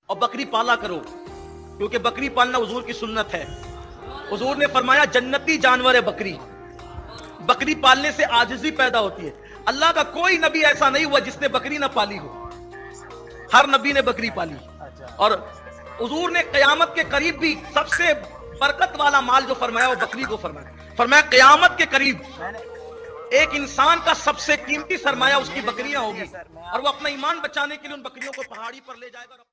और बकरी पाला करो, क्योंकि बकरी पालना हुजूर की सुन्नत है। हुजूर ने फरमाया जन्नती जानवर है बकरी, बकरी पालने से आजिज़ी पैदा होती है। अल्लाह का कोई नबी ऐसा नहीं हुआ जिसने बकरी ना पाली हो, हर नबी ने बकरी पाली। और हुजूर ने क़यामत के करीब भी सबसे बरकत वाला माल जो फरमाया वो बकरी को फरमाया। फरमाया क़यामत के करीब एक इंसान का सबसे कीमती सरमाया उसकी बकरियां होगी, और वो अपना ईमान बचाने के लिए उन बकरियों को पहाड़ी पर ले जाएगा।